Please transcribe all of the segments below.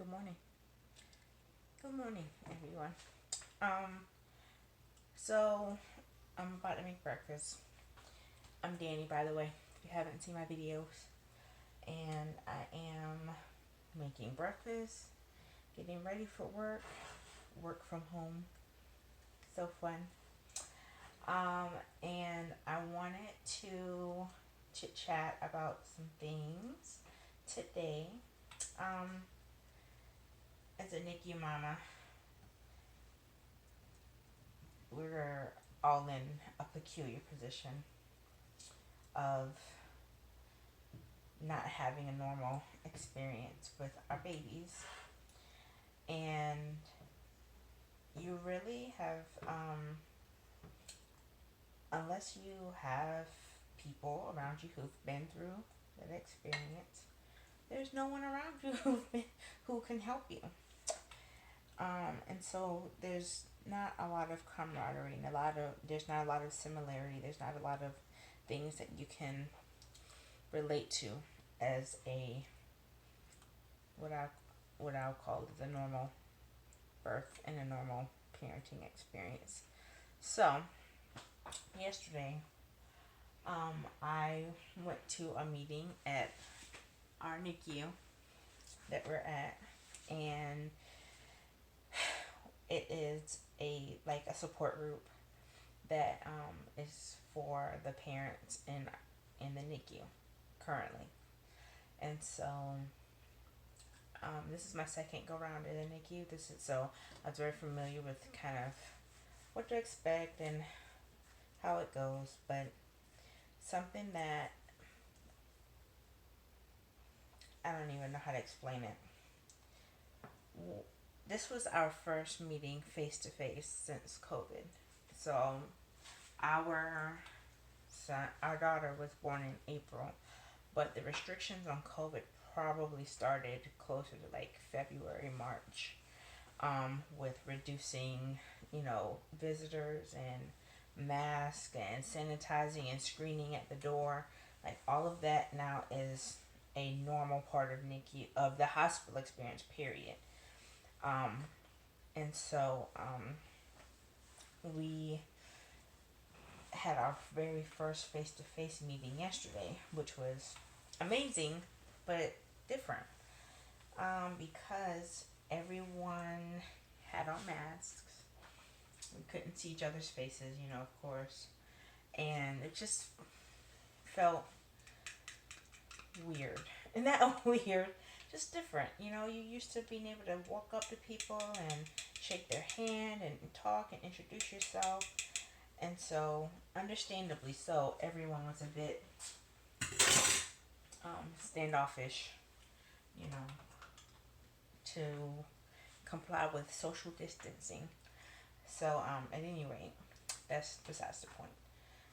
Good morning. Good morning, everyone. Um, so I'm about to make breakfast. I'm Danny, by the way, if you haven't seen my videos. And I am making breakfast, getting ready for work from home. So fun. And I wanted to chit chat about some things today. Um, as a NICU mama, we're all in a peculiar position of not having a normal experience with our babies. And you really have, unless you have people around you who've been through that experience, there's no one around you who can help you. And so there's not a lot of camaraderie and there's not a lot of similarity. There's not a lot of things that you can relate to as a what I what I'll call the normal birth and a normal parenting experience. So yesterday, I went to a meeting at our NICU that we're at, and it is a support group that is for the parents in the NICU currently, and so this is my second go round in the NICU. So I was very familiar with kind of what to expect and how it goes, but something that I don't even know how to explain it. This was our first meeting face to face since COVID. So our daughter was born in April, but the restrictions on COVID probably started closer to like February, March, with reducing, visitors and masks and sanitizing and screening at the door. Like all of that now is a normal part of NICU of the hospital experience. Period. Um, and so we had our very first face to face meeting yesterday, which was amazing but different, because everyone had on masks. We couldn't see each other's faces, of course, and it just felt weird. And not weird, just different. You used to being able to walk up to people and shake their hand and talk and introduce yourself. And so, understandably so, everyone was a bit standoffish, you know, to comply with social distancing. So, at any rate, that's besides the point.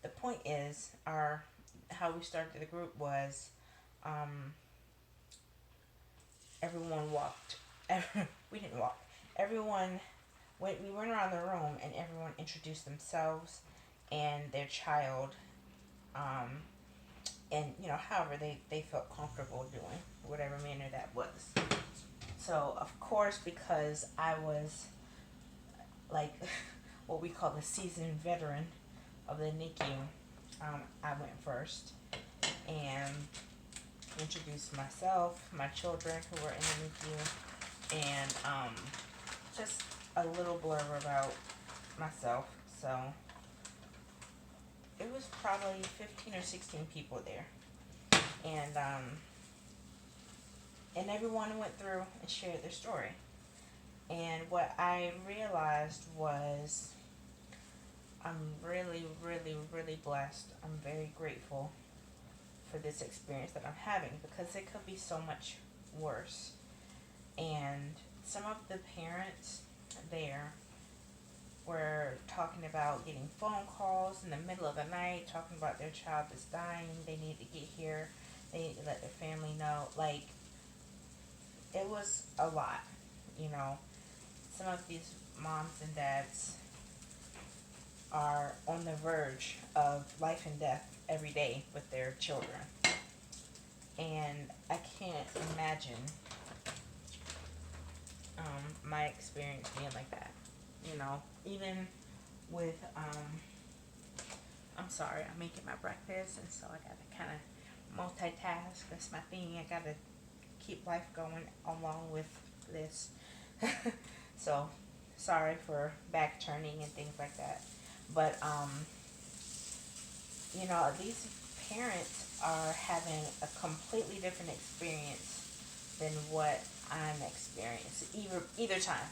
The point is, how we started the group was, everyone walked. We didn't walk. Everyone we went around the room and everyone introduced themselves and their child, and however they felt comfortable doing, whatever manner that was. So of course, because I was like what we call a seasoned veteran of the NICU, I went first and introduced myself, my children who were in the NICU, and just a little blurb about myself. So it was probably 15 or 16 people there, and everyone went through and shared their story. And what I realized was I'm really, really, really blessed. I'm very grateful for this experience that I'm having, because it could be so much worse. And some of the parents there were talking about getting phone calls in the middle of the night, talking about their child is dying, they need to get here, they need to let their family know. Like, it was a lot, Some of these moms and dads are on the verge of life and death every day with their children. And I can't imagine my experience being like that. Even with I'm sorry, I'm making my breakfast, and so I gotta kind of multitask. That's my thing. I gotta keep life going along with this. So, sorry for back turning and things like that. But these parents are having a completely different experience than what I'm experiencing either time.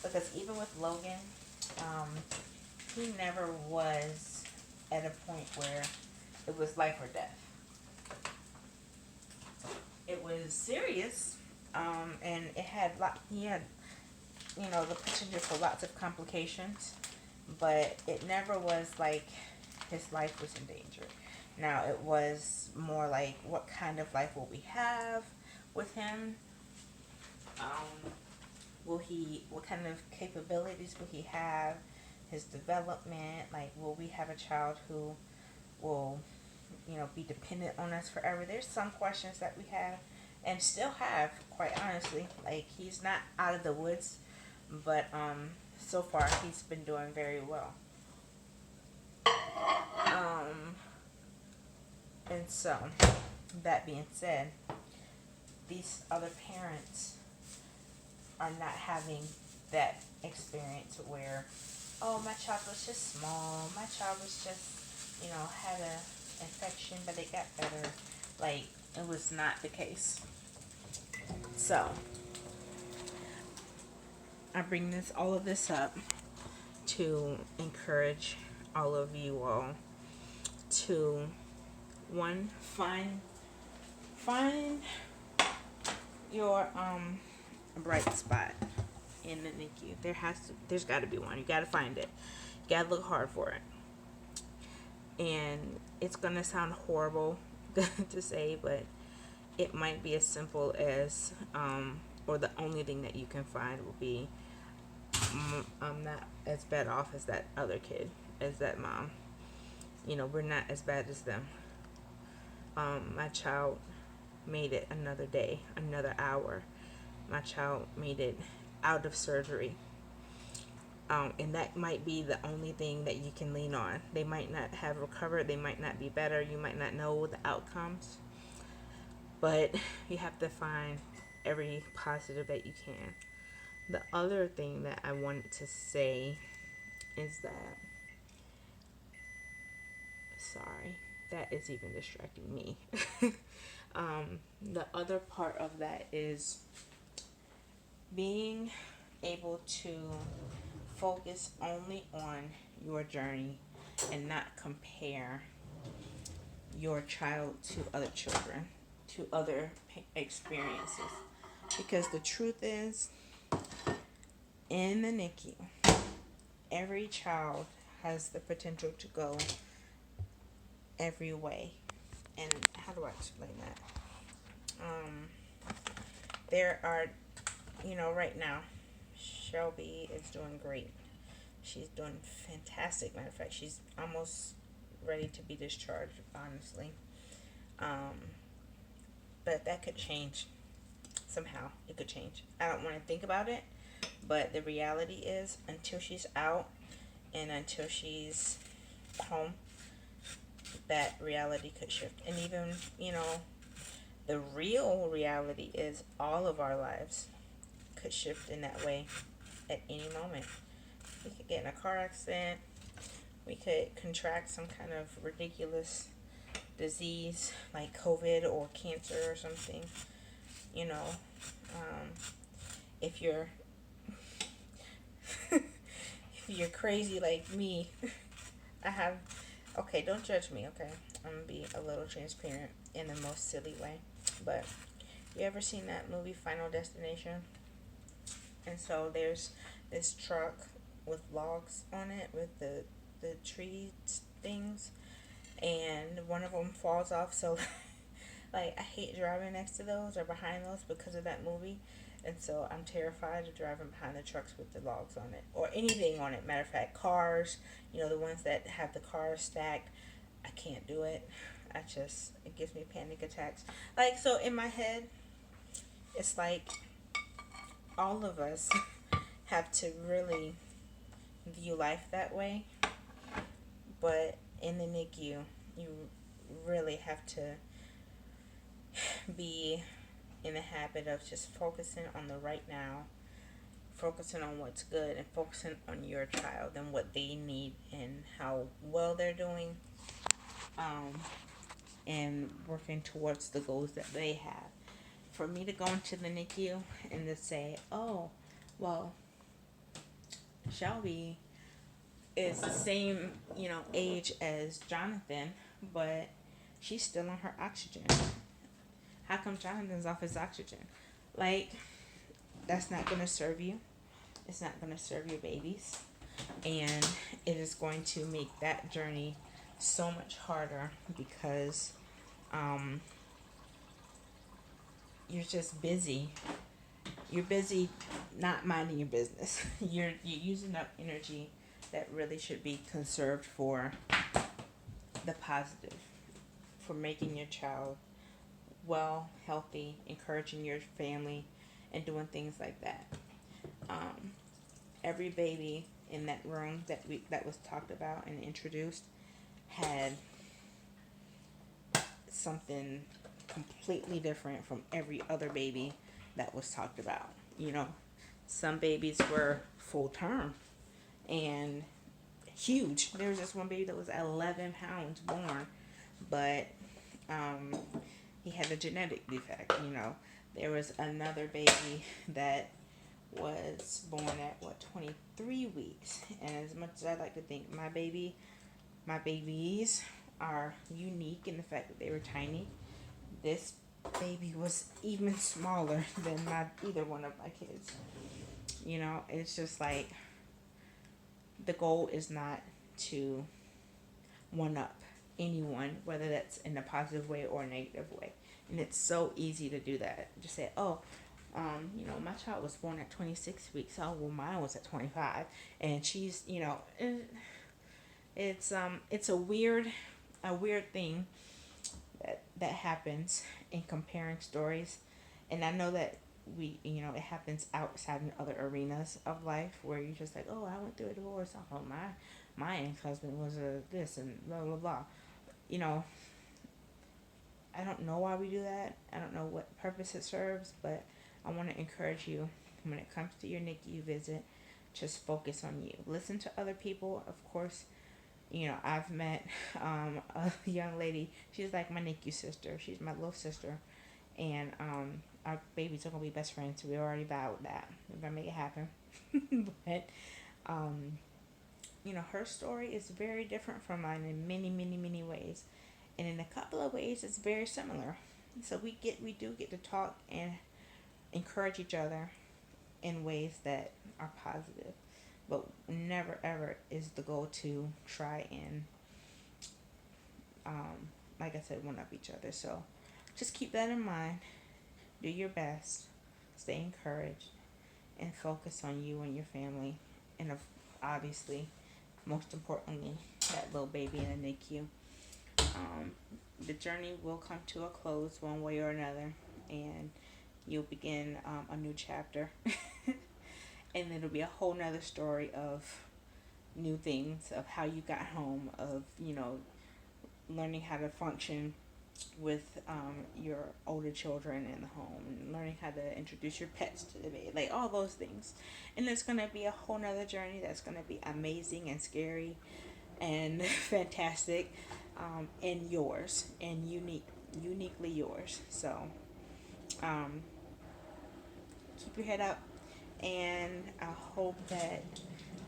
Because even with Logan, um, he never was at a point where it was life or death. It was serious, and he had the potential for lots of complications, but it never was like his life was in danger. Now it was more like, what kind of life will we have with him? What kind of capabilities will he have? His development, like, will we have a child who will, be dependent on us forever? There's some questions that we have and still have, quite honestly. Like, he's not out of the woods, but so far he's been doing very well. And so, that being said, these other parents are not having that experience where, oh, my child was just small, my child was just, had a infection, but they got better. Like, it was not the case. So, I bring all of this up to encourage all of you all to, one, find your bright spot in the NICU. There's got to be one. You got to find it. You got to look hard for it. And it's gonna sound horrible to say, but it might be as simple as, or the only thing that you can find will be, I'm not as bad off as that other kid, as that mom. We're not as bad as them. My child made it another day, another hour. My child made it out of surgery. And that might be the only thing that you can lean on. They might not have recovered. They might not be better. You might not know the outcomes. But you have to find every positive that you can. The other thing that I wanted to say is that, sorry, that is even distracting me. The other part of that is being able to focus only on your journey and not compare your child to other children, to other experiences. Because the truth is, in the NICU, every child has the potential to go every way. And how do I explain that? There are, right now, Shelby is doing great. She's doing fantastic. Matter of fact, she's almost ready to be discharged, honestly. But that could change somehow. It could change. I don't want to think about it, but the reality is, until she's out and until she's home, that reality could shift. And even, the real reality is all of our lives could shift in that way at any moment. We could get in a car accident. We could contract some kind of ridiculous disease like COVID or cancer or something. If you're if you're crazy like me, okay, don't judge me, okay? I'm gonna be a little transparent in the most silly way. But you ever seen that movie Final Destination? And so there's this truck with logs on it with the tree things, and one of them falls off. So like, I hate driving next to those or behind those because of that movie. And so I'm terrified of driving behind the trucks with the logs on it or anything on it. Matter of fact, cars, the ones that have the cars stacked, I can't do it. It gives me panic attacks. Like, so in my head, it's like all of us have to really view life that way, but in the NICU, you really have to be in the habit of just focusing on the right now, focusing on what's good, and focusing on your child and what they need and how well they're doing, um, and working towards the goals that they have. For me to go into the NICU and to say, oh, well, Shelby is the same, age as Jonathan, but she's still on her oxygen. How come Jonathan's off his oxygen? Like, that's not going to serve you. It's not going to serve your babies. And it is going to make that journey so much harder because you're just busy. You're busy not minding your business. You're using up energy that really should be conserved for the positive, for making your child well, healthy, encouraging your family, and doing things like that. Um, every baby in that room that was talked about and introduced had something completely different from every other baby that was talked about. Some babies were full term and huge. There was just one baby that was 11 pounds born, but um, he had a genetic defect. There was another baby that was born at 23 weeks, and as much as I like to think my babies are unique in the fact that they were tiny, this baby was even smaller than either one of my kids. It's just like the goal is not to one up anyone, whether that's in a positive way or a negative way. And it's so easy to do that. Just say, oh, my child was born at 26 weeks. Oh, well, mine was at 25, and she's, it's a weird thing that happens in comparing stories, and I know that it happens outside in other arenas of life where you're just like, oh, I went through a divorce. Oh, my ex-husband was a this and blah blah blah. You know, I don't know why we do that. I don't know what purpose it serves, but I want to encourage you when it comes to your NICU visit, just focus on you. Listen to other people, of course. I've met a young lady. She's like my NICU sister. She's my little sister, and our babies are gonna be best friends. We already vowed that we're gonna make it happen. But her story is very different from mine in many, many, many ways, and in a couple of ways, it's very similar. So we do get to talk and encourage each other in ways that are positive, but never ever is the goal to try and like I said, one up each other. So just keep that in mind. Do your best, stay encouraged, and focus on you and your family, and obviously, most importantly, that little baby in the NICU. The journey will come to a close one way or another, and you'll begin a new chapter. And it'll be a whole nother story of new things, of how you got home, of learning how to function with your older children in the home, and learning how to introduce your pets to the baby, like all those things. And it's going to be a whole nother journey that's going to be amazing and scary and fantastic, and yours, and uniquely yours. So keep your head up, and I hope that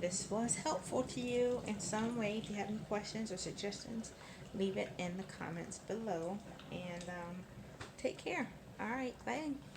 this was helpful to you in some way. If you have any questions or suggestions, leave it in the comments below, and take care. All right, bye.